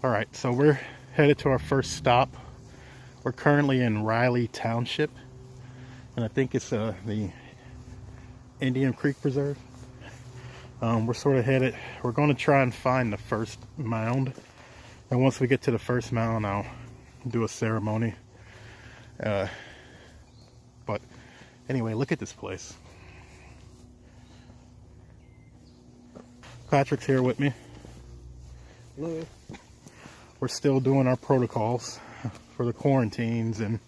Alright, so we're headed to our first stop. We're currently in Riley Township, and I think it's the Indian Creek Preserve. We're sort of headed, we're going to try and find the first mound, and once we get to the first mound, I'll do a ceremony. But anyway, look at this place. Patrick's here with me. Hello. We're still doing our protocols for the quarantines and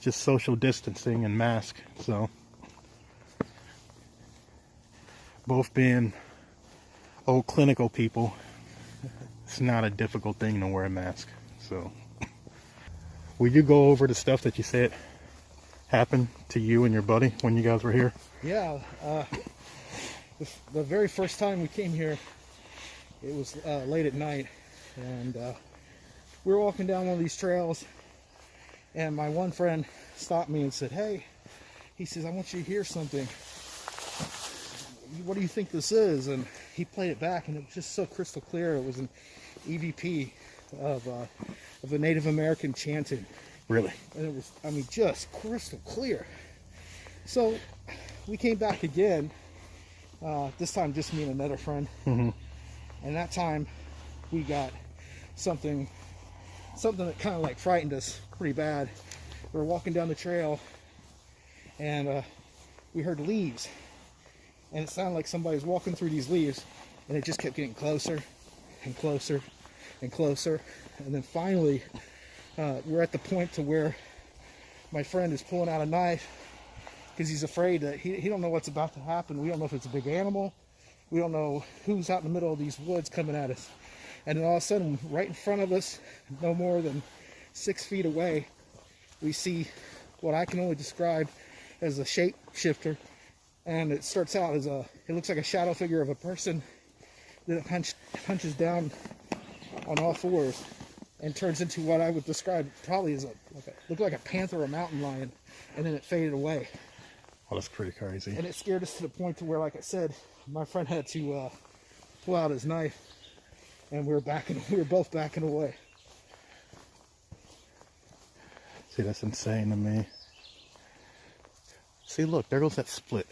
just social distancing and mask. So, both being old clinical people, it's not a difficult thing to wear a mask. So, will you go over the stuff that you said happened to you and your buddy when you guys were here? Yeah, the very first time we came here, it was late at night, and we were walking down one of these trails, and my one friend stopped me and said, "Hey," he says, "I want you to hear something. What do you think this is?" And he played it back, and it was just so crystal clear. It was an EVP of the Native American chanting. Really? And it was, I mean, just crystal clear. So we came back again, this time just me and another friend. Mm-hmm. And that time we got something that kind of like frightened us pretty bad. We were walking down the trail, and we heard leaves, and it sounded like somebody was walking through these leaves, and it just kept getting closer and closer and closer. And then finally we're at the point to where my friend is pulling out a knife because he's afraid that he don't know what's about to happen. We don't know if it's a big animal. We don't know who's out in the middle of these woods coming at us. And then all of a sudden, right in front of us, no more than 6 feet away, we see what I can only describe as a shapeshifter. And it starts out as it looks like a shadow figure of a person that hunches down on all fours and turns into what I would describe probably as looked like a panther or a mountain lion, and then it faded away. Well, that's pretty crazy. And it scared us to the point to where, like I said, my friend had to pull out his knife, and we were both backing away. See, that's insane to me. See, look, there goes that split.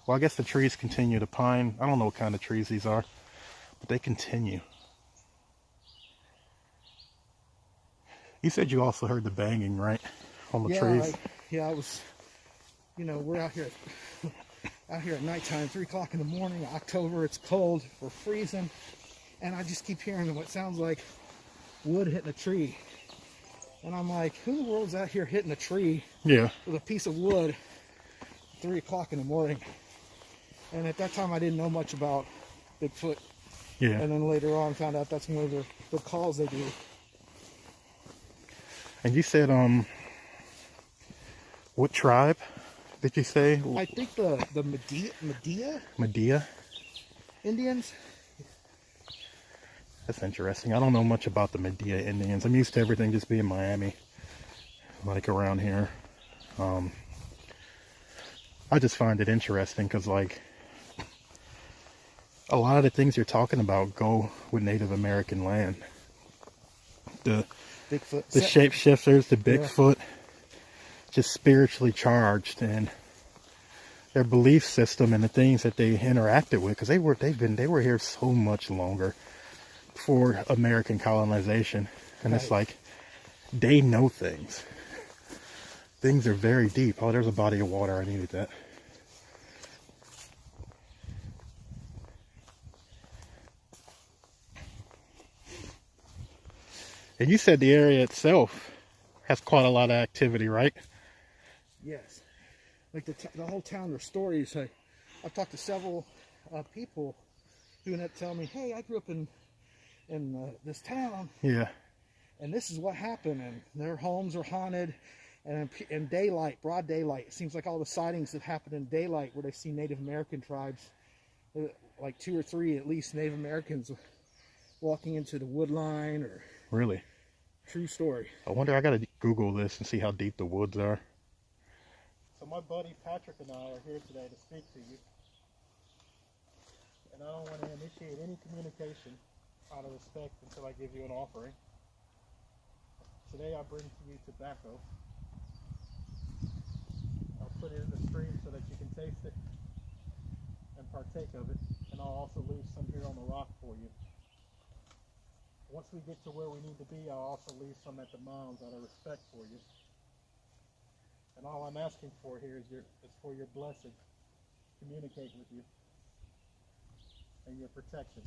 Well, I guess the trees continue. The pine, I don't know what kind of trees these are, but they continue. You said you also heard the banging, right? On the trees? I was, we're out here at nighttime, 3 o'clock in the morning, October, it's cold, we're freezing, and I just keep hearing what sounds like wood hitting a tree. And I'm like, who in the world's out here hitting a tree with a piece of wood at 3 o'clock in the morning? And at that time, I didn't know much about Bigfoot. Yeah. And then later on, found out that's one of the calls they do. And you said, what tribe did you say? I think the Medea Indians. That's interesting. I don't know much about the Medea Indians. I'm used to everything just being Miami, like around here. I just find it interesting because, like, a lot of the things you're talking about go with Native American land. The Bigfoot. The shapeshifters, the Bigfoot, just spiritually charged, and their belief system and the things that they interacted with, because they were here so much longer before American colonization, and It's like they know things. Things are very deep. Oh, there's a body of water. I needed that. And you said the area itself has quite a lot of activity, right? Yes. Like the whole town, there's stories. I've talked to several people who end up telling me, "Hey, I grew up in this town. Yeah. And this is what happened. And their homes are haunted. And in daylight, broad daylight, it seems like all the sightings that happen in daylight where they see Native American tribes, like 2 or 3 at least Native Americans walking into the wood line or..." Really? True story. I wonder, I gotta Google this and see how deep the woods are. So my buddy Patrick and I are here today to speak to you. And I don't want to initiate any communication out of respect until I give you an offering. Today I bring to you tobacco. I'll put it in the stream so that you can taste it and partake of it, and I'll also leave some here on the rock for you. Once we get to where we need to be, I'll also leave some at the mounds out of respect for you. And all I'm asking for here is for your blessing, communicate with you, and your protection.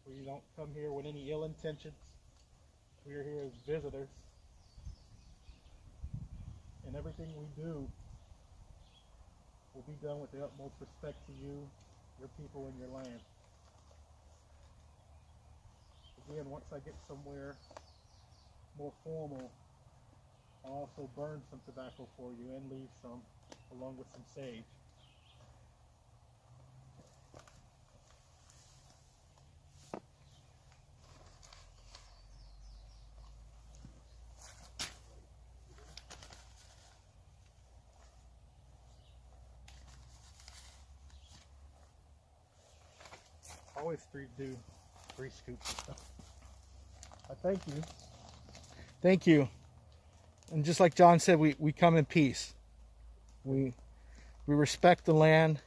We don't come here with any ill intentions. We are here as visitors. And everything we do will be done with the utmost respect to you, your people, and your land. Again, once I get somewhere more formal, I'll also burn some tobacco for you and leave some, along with some sage. I always do 3 scoops of stuff. I thank you. Thank you. And just like John said, we come in peace. We respect the land,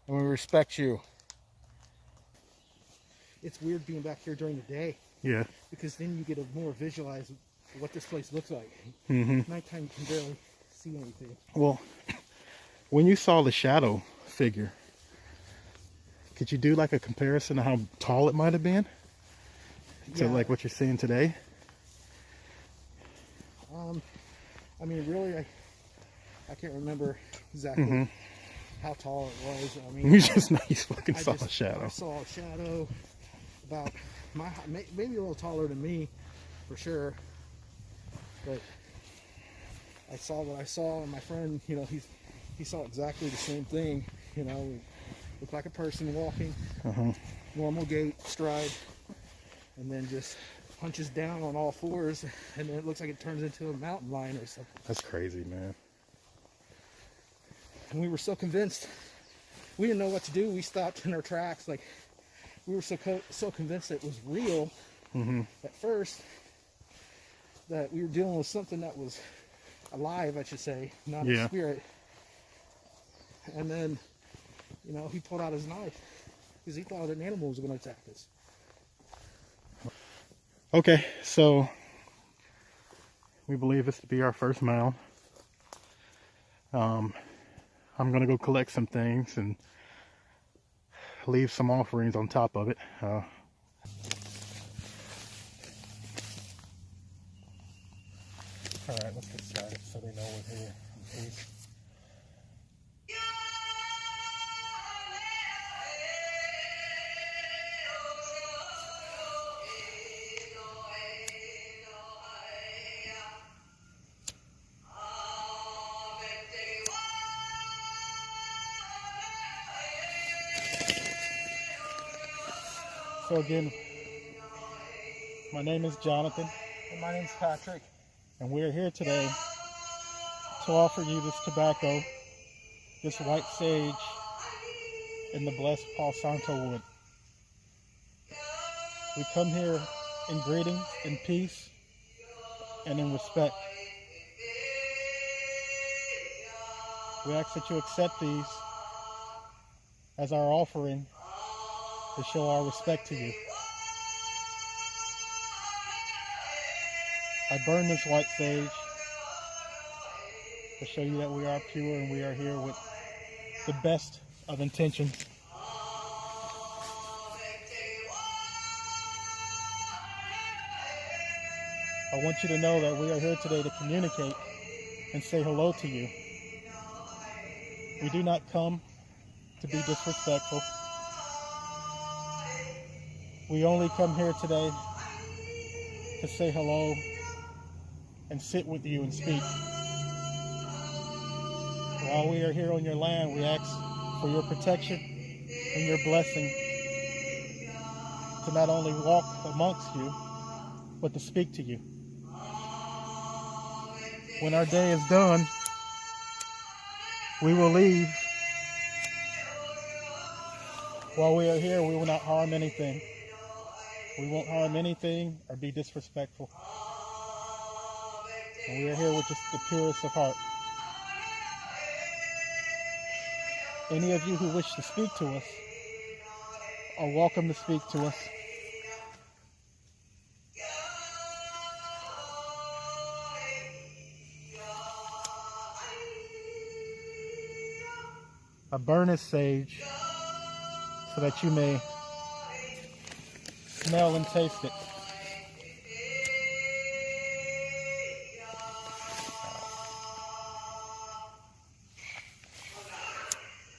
and we respect you. It's weird being back here during the day. Yeah. Because then you get a more visualize what this place looks like. Mm-hmm. Nighttime you can barely see anything. Well, when you saw the shadow figure, could you do like a comparison of how tall it might have been to like what you're seeing today? I mean, really, I can't remember exactly how tall it was. I mean, You just know you fucking saw a shadow. I saw a shadow about maybe a little taller than me, for sure. But I saw what I saw, and my friend, you know, he saw exactly the same thing. You know, it looked like a person walking, normal gait, stride, and then just punches down on all fours, and then it looks like it turns into a mountain lion or something. That's crazy, man. And we were so convinced, we didn't know what to do. We stopped in our tracks. Like, we were so convinced that it was real at first, that we were dealing with something that was alive, I should say, not a spirit. And then, you know, he pulled out his knife because he thought an animal was going to attack us. Okay, so we believe this to be our first mound. I'm going to go collect some things and leave some offerings on top of it. All right, let's get started so they know we're here in peace. So again, my name is Jonathan. And my name's Patrick. And we're here today to offer you this tobacco, this white sage, and the blessed Palo Santo wood. We come here in greetings, in peace, and in respect. We ask that you accept these as our offering to show our respect to you. I burn this white sage to show you that we are pure and we are here with the best of intentions. I want you to know that we are here today to communicate and say hello to you. We do not come to be disrespectful. We only come here today to say hello and sit with you and speak. While we are here on your land, we ask for your protection and your blessing to not only walk amongst you, but to speak to you. When our day is done, we will leave While we are here, we will not harm anything. We won't harm anything or be disrespectful. And we are here with just the purest of heart. Any of you who wish to speak to us are welcome to speak to us. I burn this sage so that you may smell and taste it.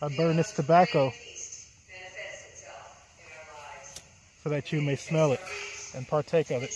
I burn this tobacco so that you may smell it and partake of it.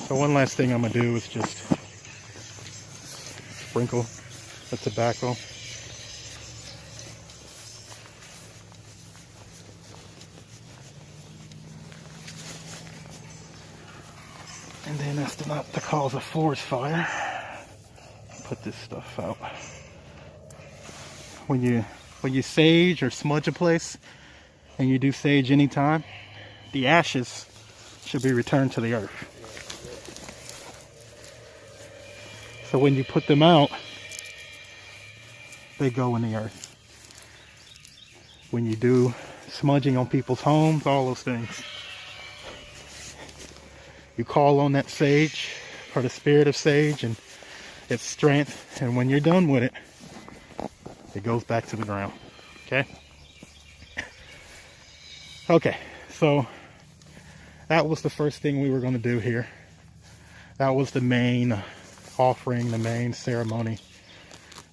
So one last thing I'm going to do is just sprinkle the tobacco. And then that's not to cause a forest fire. Put this stuff out. When you sage or smudge a place, and you do sage anytime, the ashes should be returned to the earth. So when you put them out, they go in the earth. When you do smudging on people's homes, all those things, you call on that sage or the spirit of sage and its strength, and when you're done with it, it goes back to the ground. Okay? Okay, so that was the first thing we were going to do here. That was the main offering, the main ceremony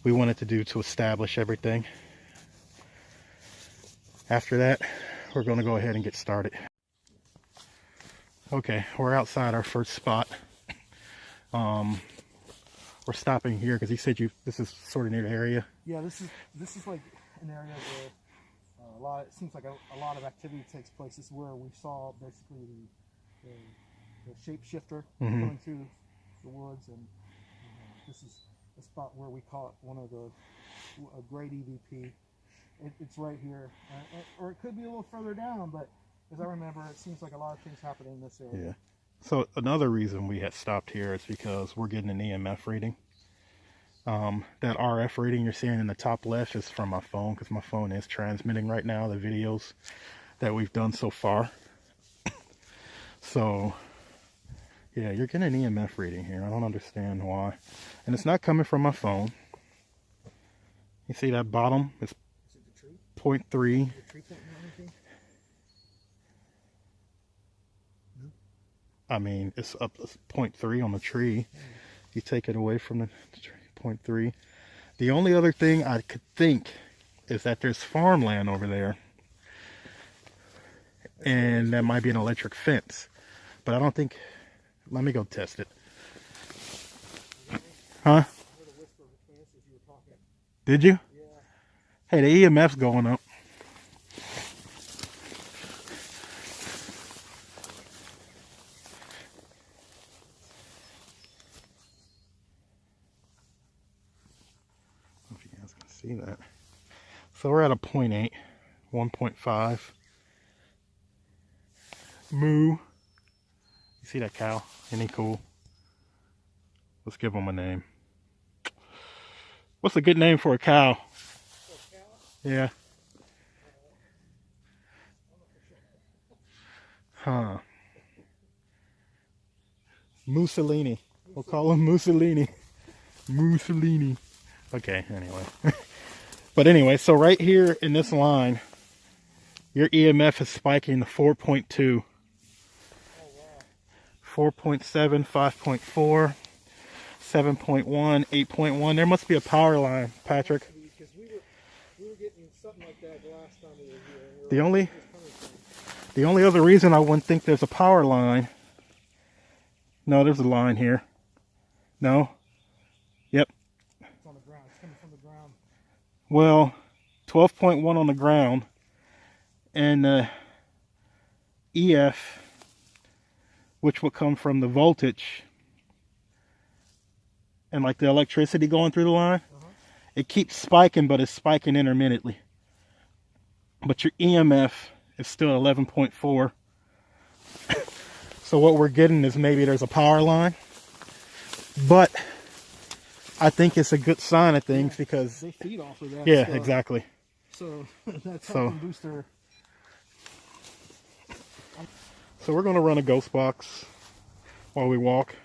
we wanted to do to establish everything. After that, we're going to go ahead and get started. Okay, we're outside our first spot. We're stopping here because he said this is sort of near the area. Yeah, this is like an area where it seems like a lot of activity takes place. This is where we saw basically the shapeshifter going through the woods, and this is a spot where we caught one of a great EVP. It's right here, or it could be a little further down, but as I remember, it seems like a lot of things happen in this area. Yeah. So another reason we had stopped here is because we're getting an EMF reading. That RF reading you're seeing in the top left is from my phone, because my phone is transmitting right now the videos that we've done so far. So yeah, you're getting an EMF reading here. I don't understand why. And it's not coming from my phone. You see that bottom? It's 0.3. I mean, it's up 0.3 on the tree. You take it away from the tree, 0.3. The only other thing I could think is that there's farmland over there. And that might be an electric fence. But I don't think... Let me go test it. Huh? Did you? Yeah. Hey, the EMF's going up. I don't know if you guys can see that. So we're at a 0.8, 1.5. Moo. You see that cow? Isn't he cool? Let's give him a name. What's a good name for a cow? Yeah. Huh. Mussolini. We'll call him Mussolini. Mussolini. Okay, anyway. But anyway, so right here in this line, your EMF is spiking to 4.2. 4.7, 5.4, 7.1, 8.1. There must be a power line, Patrick. Because we were getting something like that the last time we were here. And we were The only where it was coming from. the only other reason I wouldn't think there's a power line. No, there's a line here. No. Yep. It's on the ground. It's coming from the ground. Well, 12.1 on the ground, and EF, which will come from the voltage and like the electricity going through the line, it keeps spiking, but it's spiking intermittently. But your EMF is still 11.4. So what we're getting is maybe there's a power line, but I think it's a good sign of things because They feed off of that. yeah, stuff. exactly. So that's So- helping boost their. So we're going to run a ghost box while we walk.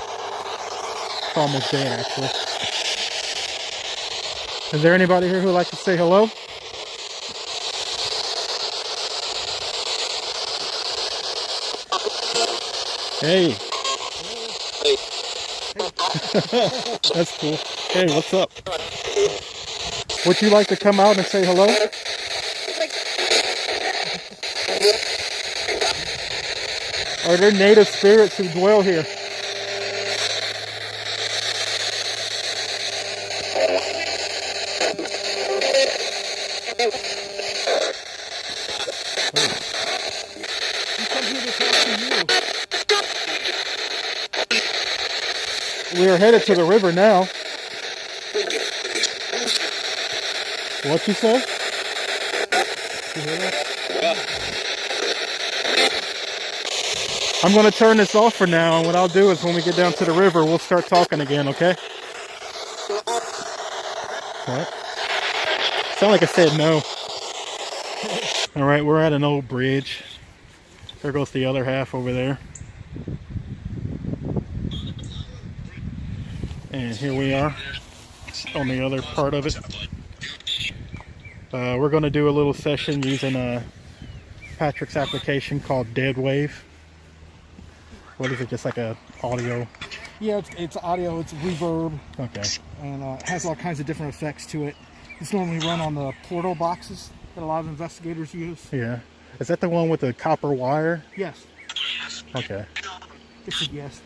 It's almost dead, actually. Is there anybody here who would like to say hello? Hey. That's cool. Hey, what's up? Would you like to come out and say hello? Are there native spirits who dwell here? We come here to talk to you. We are headed to the river now. What you say? You hear that? I'm going to turn this off for now, and what I'll do is when we get down to the river, we'll start talking again, okay? What? Sound like I said no. All right, we're at an old bridge. There goes the other half over there. And here we are on the other part of it. We're going to do a little session using Patrick's application called Dead Wave. What is it? Just like a audio? Yeah, it's audio, it's reverb, Okay. and it has all kinds of different effects to it. It's normally run on the portal boxes that a lot of investigators use. Yeah. Is that the one with the copper wire? Yes. Okay. It's a yes.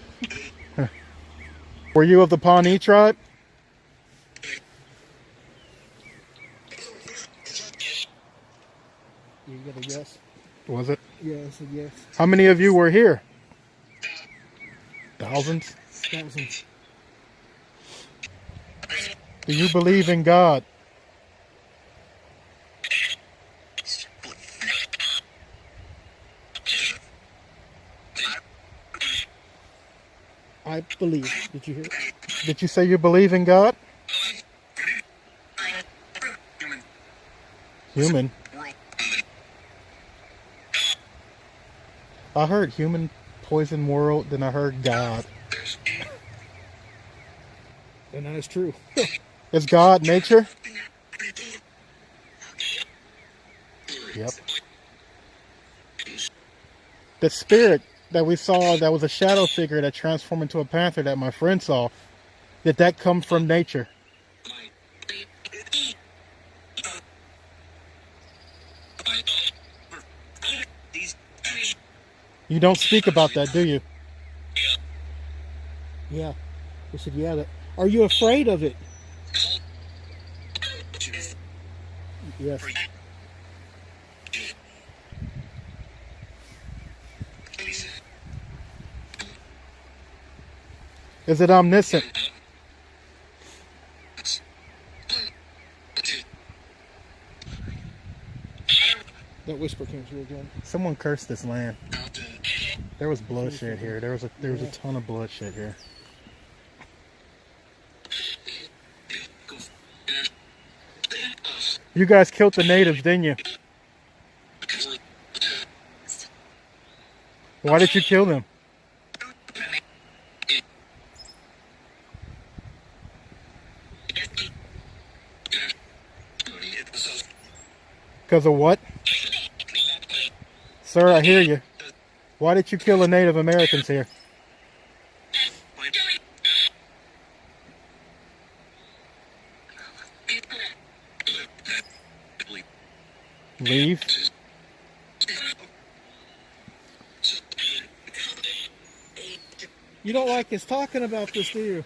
Were you of the Pawnee tribe? You got a yes? Was it? Yeah, it's a yes. How many of you were here? Thousands? Thousands. Do you believe in God? I believe. Did you hear it? Did you say you believe in God? Human. I heard human poison world, then I heard God. And that is true. Is God nature? Yep. The spirit that we saw that was a shadow figure that transformed into a panther that my friend saw, did that come from nature? You don't speak about that, do you? Yeah. I said, yeah. Are you afraid of it? Yes. Is it omniscient? That whisper came through again. Someone cursed this land. There was bloodshed here. There was a ton of bloodshed here. You guys killed the natives, didn't you? Why did you kill them? Because of what? Sir, I hear you. Why did you kill the Native Americans here? Leave. You don't like us talking about this, do you?